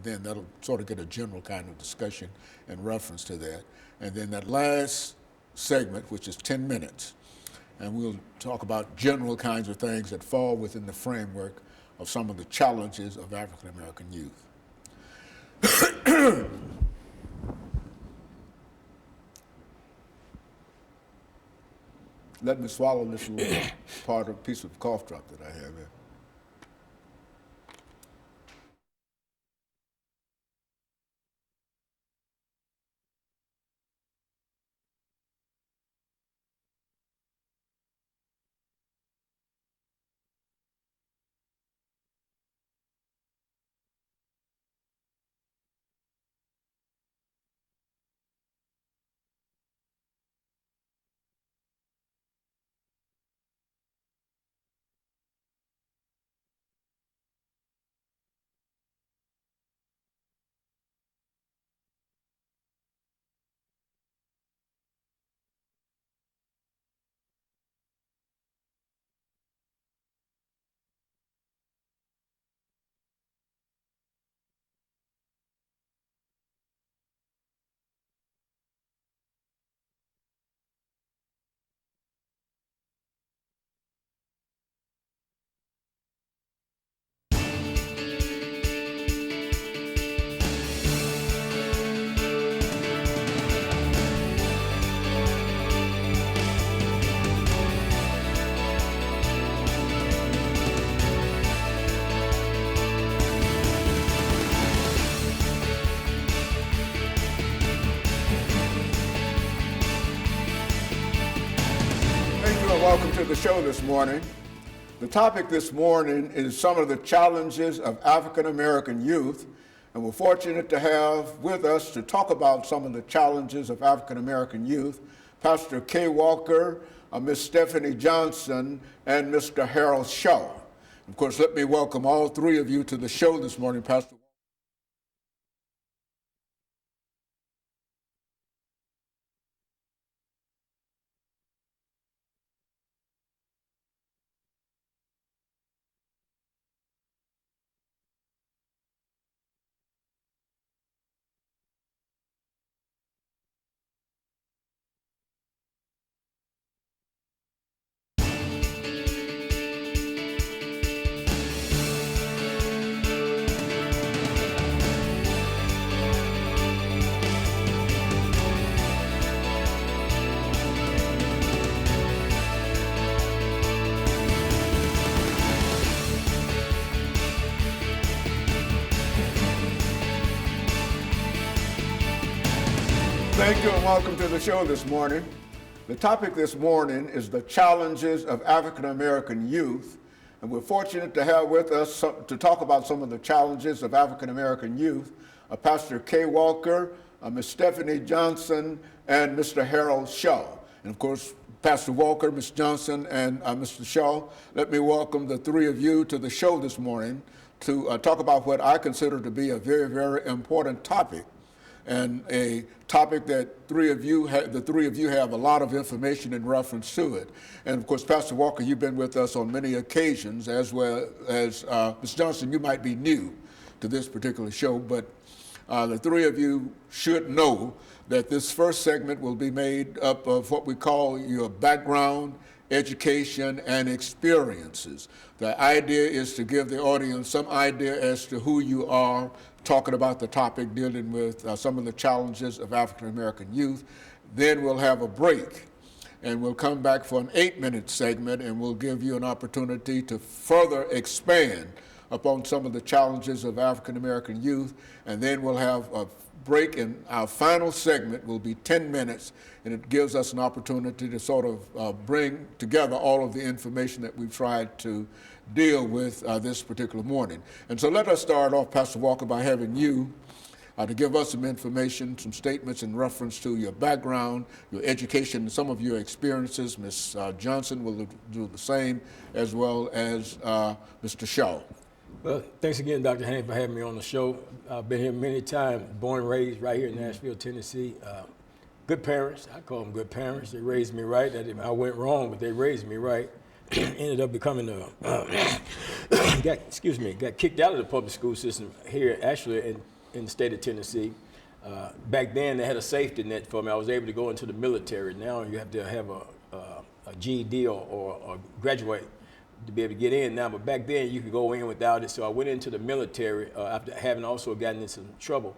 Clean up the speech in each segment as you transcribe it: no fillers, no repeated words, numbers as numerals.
and then that'll sort of get a general kind of discussion in reference to that. And then that last segment, which is 10 minutes, and we'll talk about general kinds of things that fall within the framework of some of the challenges of African American youth. Let me swallow this little piece of cough drop that I have here. Welcome to the show this morning. The topic this morning is some of the challenges of African American youth, and we're fortunate to have with us to talk about some of the challenges of African American youth, Pastor Kay Walker, Ms. Stephanie Johnson, and Mr. Harold Shaw. Of course, let me welcome all three of you to the show this morning, Pastor. Thank you and welcome to the show this morning. The topic this morning is the challenges of African American youth, and we're fortunate to have with us to talk about some of the challenges of African American youth, Pastor Kay Walker, Ms. Stephanie Johnson, and Mr. Harold Shaw. And of course, Pastor Walker, Ms. Johnson, and Mr. Shaw, let me welcome the three of you to the show this morning to talk about what I consider to be a very, very important topic, and a topic that the three of you have a lot of information in reference to it. And of course, Pastor Walker, you've been with us on many occasions, as well as Ms. Johnson, you might be new to this particular show, but the three of you should know that this first segment will be made up of what we call your background, education, and experiences. The idea is to give the audience some idea as to who you are, talking about the topic dealing with some of the challenges of African American youth. Then we'll have a break, and we'll come back for an 8-minute segment, and we'll give you an opportunity to further expand upon some of the challenges of African American youth, and then we'll have a break, and our final segment will be 10 minutes, and it gives us an opportunity to sort of bring together all of the information that we've tried to deal with this particular morning. And so let us start off, Pastor Walker, by having you to give us some information, some statements in reference to your background, your education, and some of your experiences. Ms. Johnson will do the same, as well as Mr. Shaw. Well, thanks again, Dr. Haney, for having me on the show. I've been here many times, born and raised right here in Nashville, Tennessee. Good parents, I call them good parents. They raised me right. I went wrong, but they raised me right. ended up becoming got kicked out of the public school system here, actually in the state of Tennessee. Back then, they had a safety net for me. I was able to go into the military. Now you have to have a GED or graduate to be able to get in now. But back then, you could go in without it. So I went into the military after having also gotten into some trouble.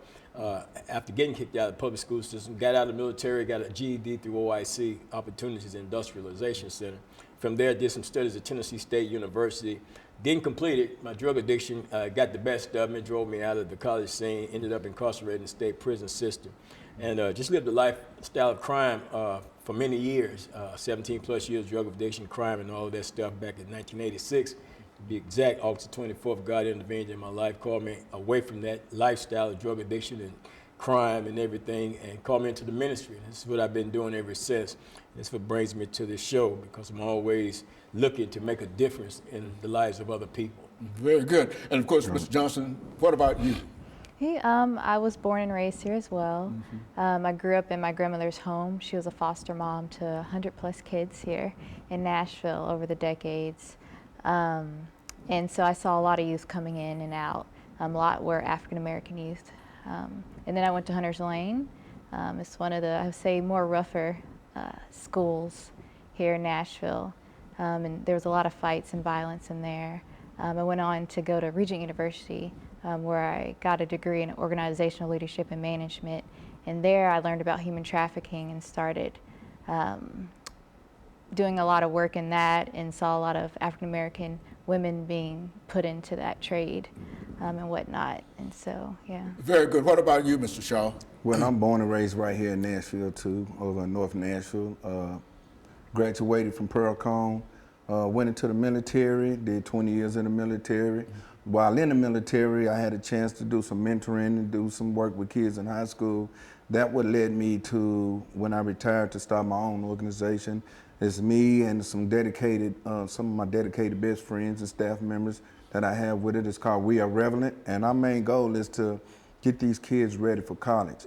After getting kicked out of the public school system, got out of the military, got a GED through OIC, Opportunities Industrialization Center. From there, did some studies at Tennessee State University. Didn't complete it. My drug addiction got the best of me, drove me out of the college scene, ended up incarcerated in the state prison system. And just lived a lifestyle of crime for many years, 17 plus years, drug addiction, crime, and all of that stuff back in 1986. To be exact, August 24th, God intervened in my life, called me away from that lifestyle of drug addiction and crime and everything, and called me into the ministry. And this is what I've been doing ever since. That's what brings me to this show, because I'm always looking to make a difference in the lives of other people. Very good. And of course, Mr. Johnson, what about you? Hey, I was born and raised here as well. I grew up in my grandmother's home. She was a foster mom to 100 plus kids here in Nashville over the decades. And so I saw a lot of youth coming in and out. A lot were African American youth. And then I went to Hunter's Lane. It's one of the, I would say, more rougher schools here in Nashville. And there was a lot of fights and violence in there. I went on to go to Regent University, where I got a degree in organizational leadership and management. And there I learned about human trafficking and started doing a lot of work in that, and saw a lot of African American women being put into that trade and whatnot. And so, yeah. Very good. What about you, Mr. Shaw? Well, I'm born and raised right here in Nashville too, over in North Nashville. Graduated from Pearl Cone, went into the military, did 20 years in the military. While in the military, I had a chance to do some mentoring and do some work with kids in high school. That what led me to, when I retired, to start my own organization. It's me and some of my dedicated best friends and staff members that I have with it. It's called We Are Relevant, and our main goal is to get these kids ready for college.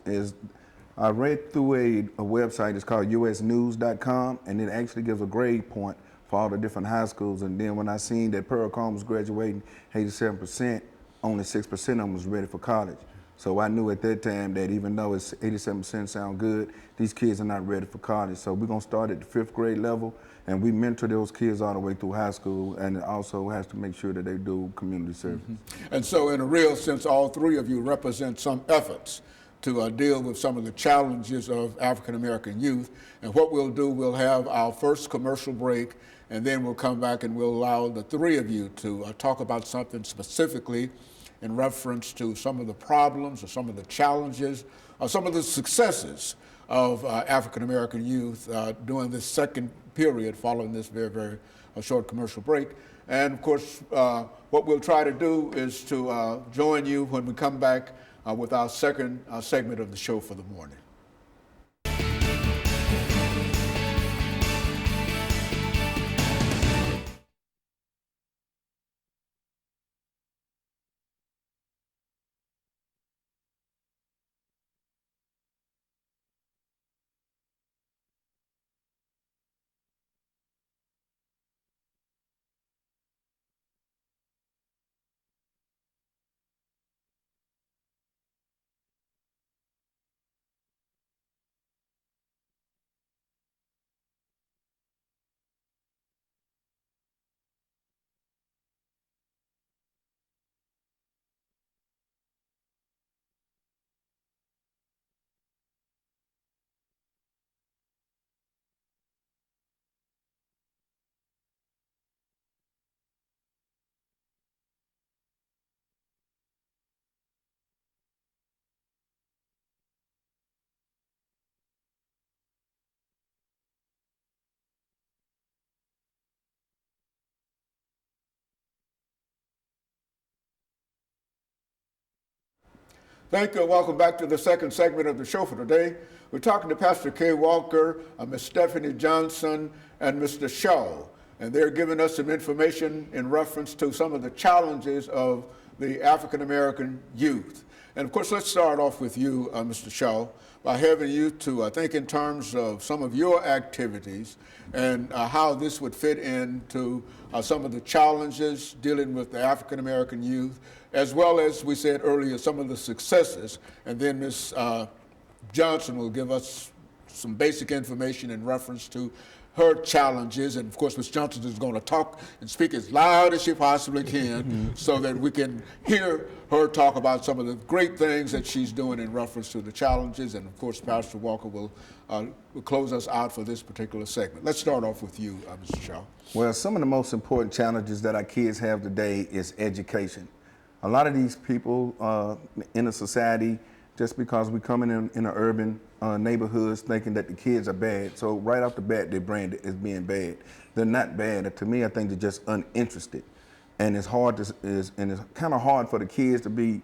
I read through a website, it's called usnews.com, and it actually gives a grade point for all the different high schools. And then when I seen that Pearl Cone was graduating 87%, only 6% of them was ready for college. So I knew at that time that even though it's 87% sound good, these kids are not ready for college. So we're gonna start at the 5th grade level, and we mentor those kids all the way through high school, and it also has to make sure that they do community service. And so in a real sense, all three of you represent some efforts to deal with some of the challenges of African American youth. And what we'll do, we'll have our first commercial break, and then we'll come back and we'll allow the three of you to talk about something specifically in reference to some of the problems or some of the challenges or some of the successes of African American youth during this second period following this very, very short commercial break. And of course, what we'll try to do is to join you when we come back with our second segment of the show for the morning. Thank you, and welcome back to the second segment of the show for today. We're talking to Pastor Kay Walker, Ms. Stephanie Johnson, and Mr. Shaw, and they're giving us some information in reference to some of the challenges of the African American youth. And of course, let's start off with you, Mr. Shaw, by having you to think in terms of some of your activities and how this would fit into some of the challenges dealing with the African American youth, as well as we said earlier, some of the successes. And then Ms. Johnson will give us some basic information in reference to her challenges, and of course Ms. Johnson is going to talk and speak as loud as she possibly can so that we can hear her talk about some of the great things that she's doing in reference to the challenges, and of course Pastor Walker will close us out for this particular segment. Let's start off with you, Mr. Shaw. Well, some of the most important challenges that our kids have today is education. A lot of these people in a society, just because we come in an urban neighborhoods thinking that the kids are bad. So right off the bat, they're branded as being bad. They're not bad. To me, I think they're just uninterested. And it's hard it's kind of hard for the kids to be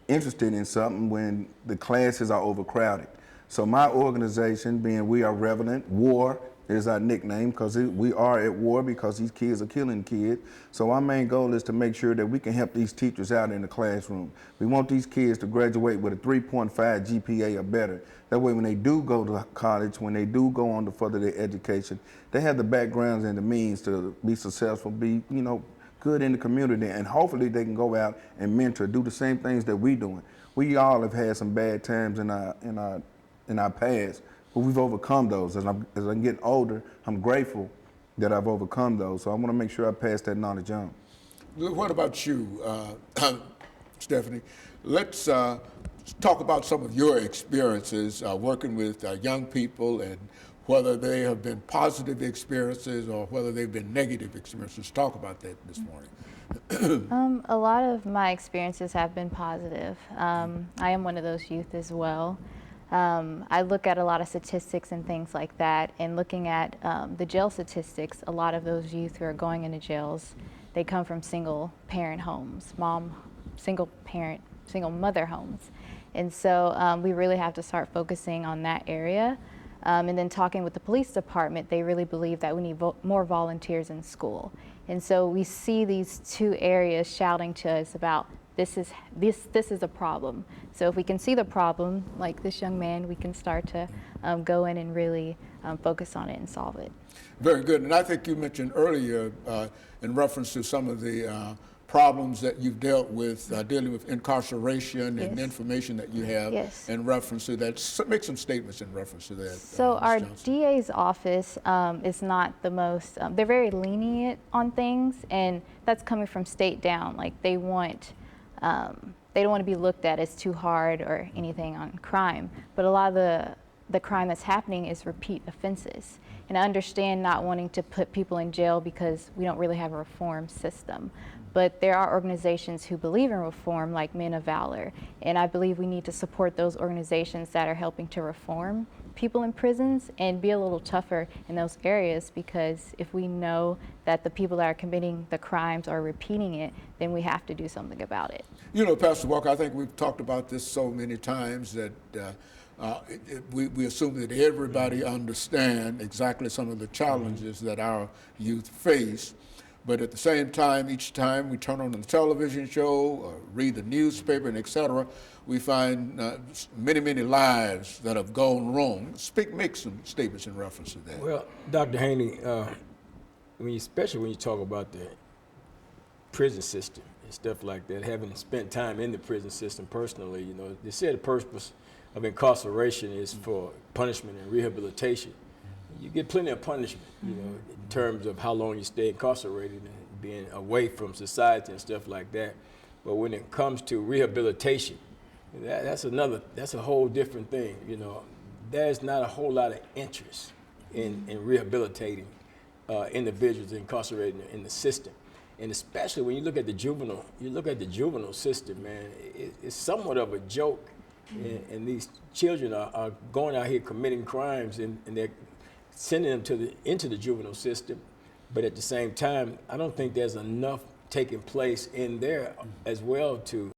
interested in something when the classes are overcrowded. So my organization, being We Are Relevant, WAR is our nickname, because we are at war because these kids are killing kids. So our main goal is to make sure that we can help these teachers out in the classroom. We want these kids to graduate with a 3.5 GPA or better. That way when they do go to college, when they do go on to further their education, they have the backgrounds and the means to be successful, be, good in the community, and hopefully they can go out and mentor, do the same things that we're doing. We all have had some bad times in our past, but we've overcome those. As I'm getting older, I'm grateful that I've overcome those. So I want to make sure I pass that knowledge on. What about you, Stephanie? Let's talk about some of your experiences working with young people, and whether they have been positive experiences or whether they've been negative experiences. Talk about that this morning. A lot of my experiences have been positive. I am one of those youth as well. I look at a lot of statistics and things like that, and looking at the jail statistics, a lot of those youth who are going into jails, they come from single parent homes, single mother homes. And so we really have to start focusing on that area. And then talking with the police department, they really believe that we need more volunteers in school. And so we see these two areas shouting to us about this is a problem. So if we can see the problem, like this young man, we can start to go in and really focus on it and solve it. Very good. And I think you mentioned earlier in reference to some of the problems that you've dealt with, dealing with incarceration and information that you have in reference to that. So make some statements in reference to that. So our Johnson. DA's office is not the most, they're very lenient on things, and that's coming from state down. Like they don't want to be looked at as too hard or anything on crime, but a lot of the crime that's happening is repeat offenses. And I understand not wanting to put people in jail because we don't really have a reform system. But there are organizations who believe in reform, like Men of Valor, and I believe we need to support those organizations that are helping to reform people in prisons and be a little tougher in those areas, because if we know that the people that are committing the crimes are repeating it, then we have to do something about it. You know, Pastor Walker, I think we've talked about this so many times that we assume that everybody understands exactly some of the challenges that our youth face. But at the same time, each time we turn on the television show or read the newspaper and et cetera, we find many, many lives that have gone wrong. Make some statements in reference to that. Well, Dr. Haney, especially when you talk about the prison system and stuff like that, having spent time in the prison system personally, they say the purpose of incarceration is for punishment and rehabilitation. You get plenty of punishment, in terms of how long you stay incarcerated and being away from society and stuff like that. But when it comes to rehabilitation, that's a whole different thing. There's not a whole lot of interest in rehabilitating individuals incarcerated in the system. And especially when you look at the juvenile system, man, it's somewhat of a joke. And these children are going out here committing crimes, and they're sending them into the juvenile system. But at the same time, I don't think there's enough taking place in there as well to